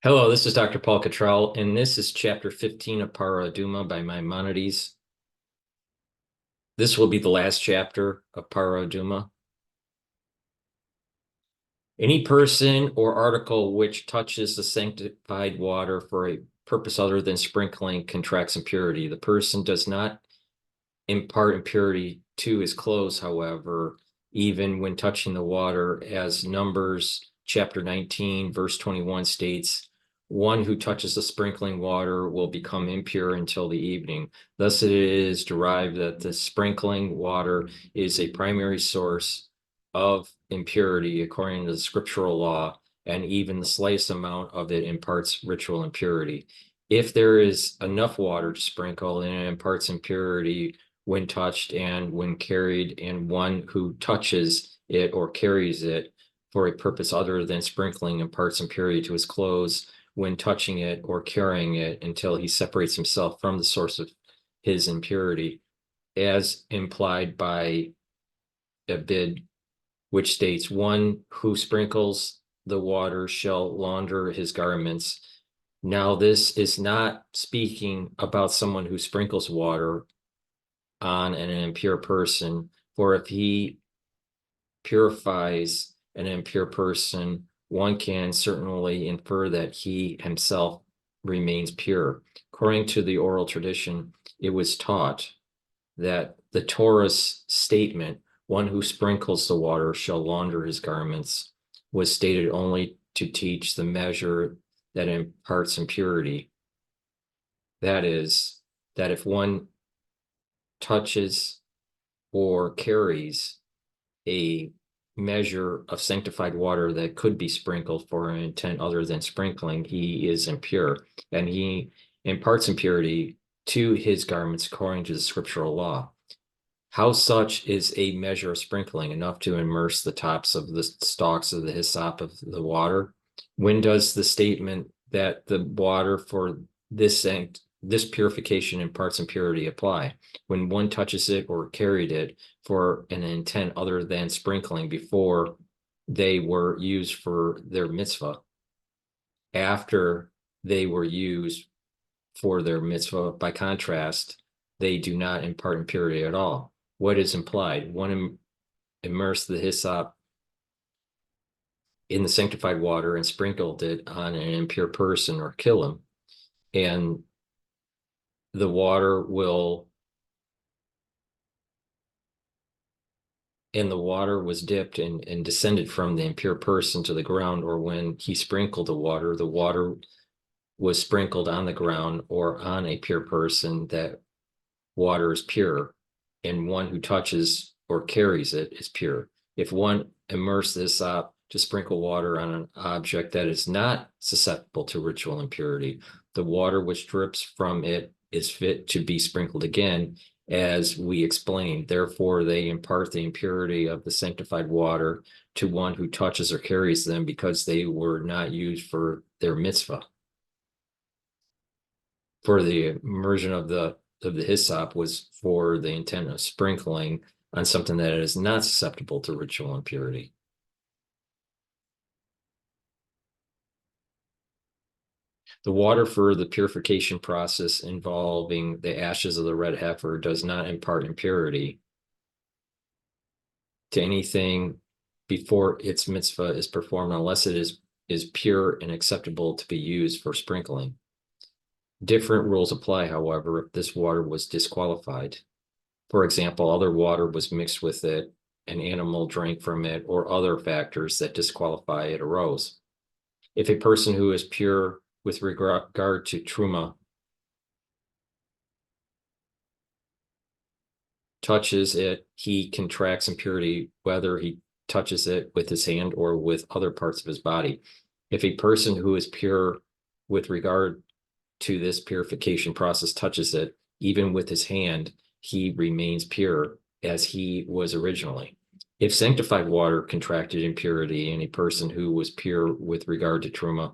Hello, this is Dr. Paul Cottrell, and this is chapter 15 of Parah Adumah by Maimonides. This will be the last chapter of Parah Adumah. Any person or article which touches the sanctified water for a purpose other than sprinkling contracts impurity. The person does not impart impurity to his clothes, however, even when touching the water, as Numbers chapter 19, verse 21 states, one who touches the sprinkling water will become impure until the evening. Thus it is derived that the sprinkling water is a primary source of impurity according to the scriptural law, and even the slightest amount of it imparts ritual impurity. If there is enough water to sprinkle and it imparts impurity when touched and when carried, and one who touches it or carries it for a purpose other than sprinkling imparts impurity to his clothes when touching it or carrying it until he separates himself from the source of his impurity, as implied by a bid which states, one who sprinkles the water shall launder his garments. Now, this is not speaking about someone who sprinkles water on an impure person, for if he purifies an impure person, one can certainly infer that he himself remains pure. According to the oral tradition, it was taught that the Torah's statement, one who sprinkles the water shall launder his garments, was stated only to teach the measure that imparts impurity. That is, that if one touches or carries a measure of sanctified water that could be sprinkled for an intent other than sprinkling, he is impure, and he imparts impurity to his garments according to the scriptural law. How such is a measure of sprinkling enough to immerse the tops of the stalks of the hyssop of the water? When does the statement that the water for this purification imparts impurity apply? When one touches it or carried it for an intent other than sprinkling before they were used for their mitzvah. After they were used for their mitzvah, by contrast, they do not impart impurity at all. What is implied? One immersed the hyssop in the sanctified water and sprinkled it on an impure person or kill him, and the water was dipped and descended from the impure person to the ground, or when he sprinkled the water was sprinkled on the ground or on a pure person, that water is pure, and one who touches or carries it is pure. If one immerses this up to sprinkle water on an object that is not susceptible to ritual impurity, the water which drips from it is fit to be sprinkled again, as we explained. Therefore, they impart the impurity of the sanctified water to one who touches or carries them, because they were not used for their mitzvah. For the immersion of the hyssop was for the intent of sprinkling on something that is not susceptible to ritual impurity. The water for the purification process involving the ashes of the red heifer does not impart impurity to anything before its mitzvah is performed, unless it is pure and acceptable to be used for sprinkling. Different rules apply, however, if this water was disqualified. For example, other water was mixed with it, an animal drank from it, or other factors that disqualify it arose. If a person who is pure with regard to truma touches it, he contracts impurity, whether he touches it with his hand or with other parts of his body. If a person who is pure with regard to this purification process touches it, even with his hand, he remains pure as he was originally. If sanctified water contracted impurity and a person who was pure with regard to truma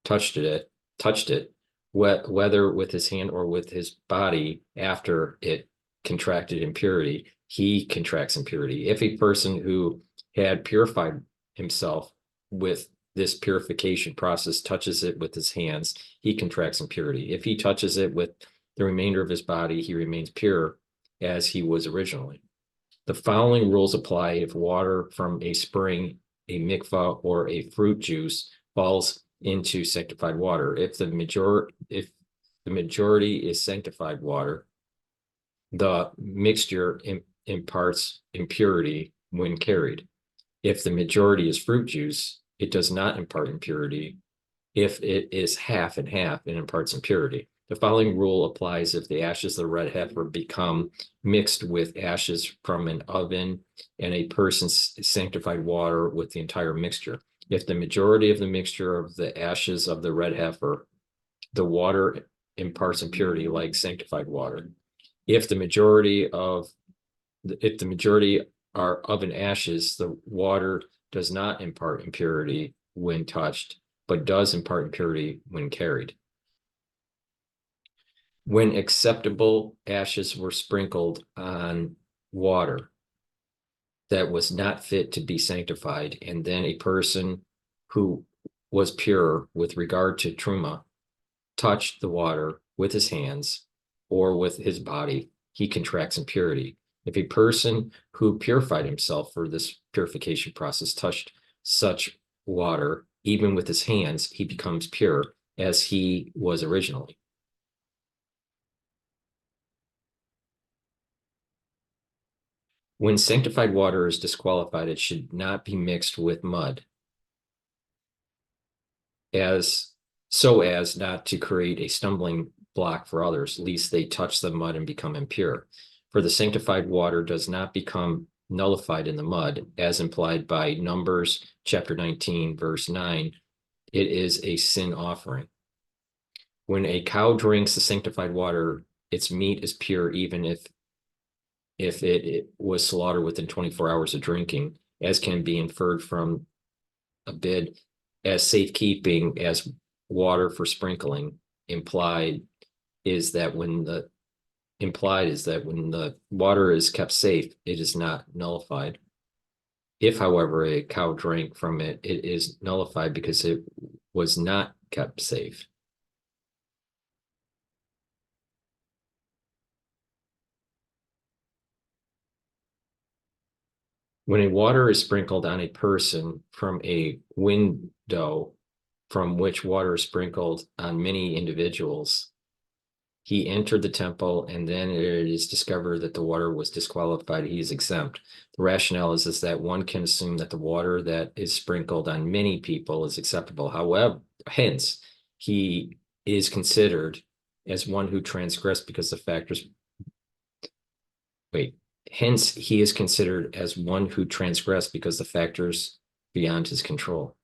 touched it, whether with his hand or with his body after it contracted impurity, he contracts impurity. If a person who had purified himself with this purification process touches it with his hands, he contracts impurity. If he touches it with the remainder of his body, he remains pure as he was originally. The following rules apply if water from a spring, a mikvah, or a fruit juice falls into sanctified water. If the majority is sanctified water, the mixture imparts impurity when carried. If the majority is fruit juice, it does not impart impurity. If it is half and half, it imparts impurity. The following rule applies if the ashes of the red heifer become mixed with ashes from an oven and a person's sanctified water with the entire mixture. If the majority of the mixture of the ashes of the red heifer, the water imparts impurity like sanctified water. If the majority are oven ashes, the water does not impart impurity when touched, but does impart impurity when carried. When acceptable ashes were sprinkled on water that was not fit to be sanctified, and then a person who was pure with regard to truma touched the water with his hands or with his body, he contracts impurity. If a person who purified himself for this purification process touched such water, even with his hands, he becomes pure as he was originally. When sanctified water is disqualified, it should not be mixed with mud, so as not to create a stumbling block for others, lest they touch the mud and become impure. For the sanctified water does not become nullified in the mud, as implied by Numbers chapter 19, verse 9. It is a sin offering. When a cow drinks the sanctified water, its meat is pure, even if it was slaughtered within 24 hours of drinking, as can be inferred from a bid as safekeeping as water for sprinkling. Implied is that when the water is kept safe, it is not nullified. If, however, a cow drank from it, it is nullified because it was not kept safe. When a water is sprinkled on a person from a window from which water is sprinkled on many individuals, he entered the temple, and then it is discovered that the water was disqualified. He is exempt. The rationale is that one can assume that the water that is sprinkled on many people is acceptable. However, hence, he is considered as one who transgressed because the factors. Hence, he is considered as one who transgressed because the factors beyond his control.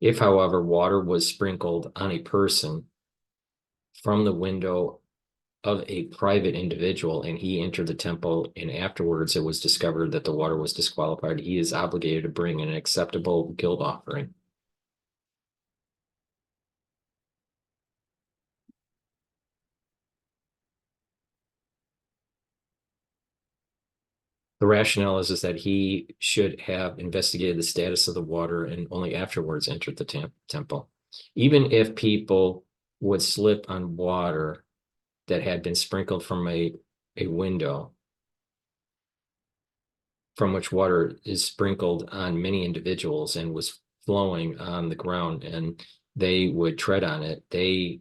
If, however, water was sprinkled on a person from the window of a private individual and he entered the temple and afterwards it was discovered that the water was disqualified, he is obligated to bring an acceptable guilt offering. The rationale is that he should have investigated the status of the water and only afterwards entered the temple. Even if people would slip on water that had been sprinkled from a window from which water is sprinkled on many individuals and was flowing on the ground, and they would tread on it, they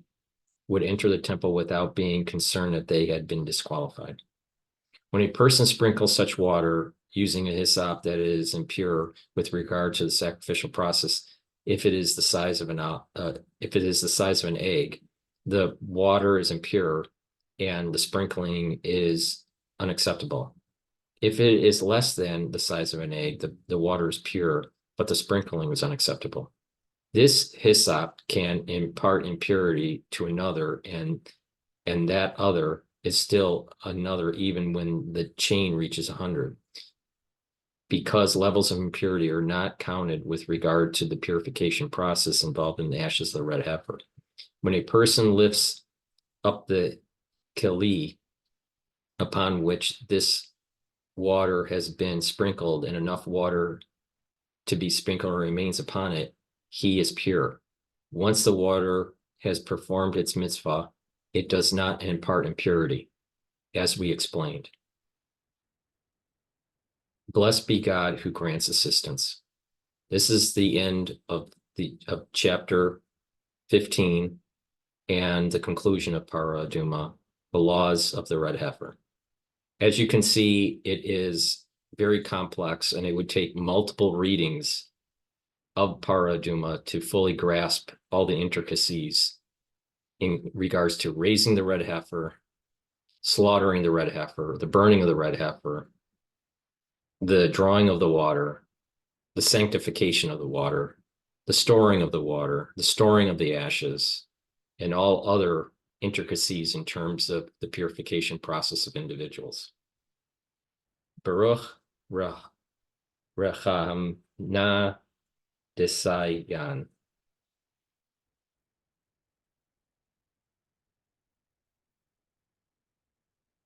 would enter the temple without being concerned that they had been disqualified. When a person sprinkles such water using a hyssop that is impure with regard to the sacrificial process, if it is the size of an egg, the water is impure and the sprinkling is unacceptable. If it is less than the size of an egg, the water is pure, but the sprinkling is unacceptable. This hyssop can impart impurity to another, and that other is still another even when the chain reaches 100, because levels of impurity are not counted with regard to the purification process involved in the ashes of the red heifer. When a person lifts up the keli upon which this water has been sprinkled and enough water to be sprinkled remains upon it, he is pure. Once the water has performed its mitzvah, it does not impart impurity, as we explained. Blessed be God who grants assistance. This is the end of chapter 15 and the conclusion of Parah Adumah, the laws of the red heifer. As you can see, it is very complex, and it would take multiple readings of Parah Adumah to fully grasp all the intricacies in regards to raising the red heifer, slaughtering the red heifer, the burning of the red heifer, the drawing of the water, the sanctification of the water, the storing of the water, the storing of the ashes, and all other intricacies in terms of the purification process of individuals. Baruch Rechamna Desayan.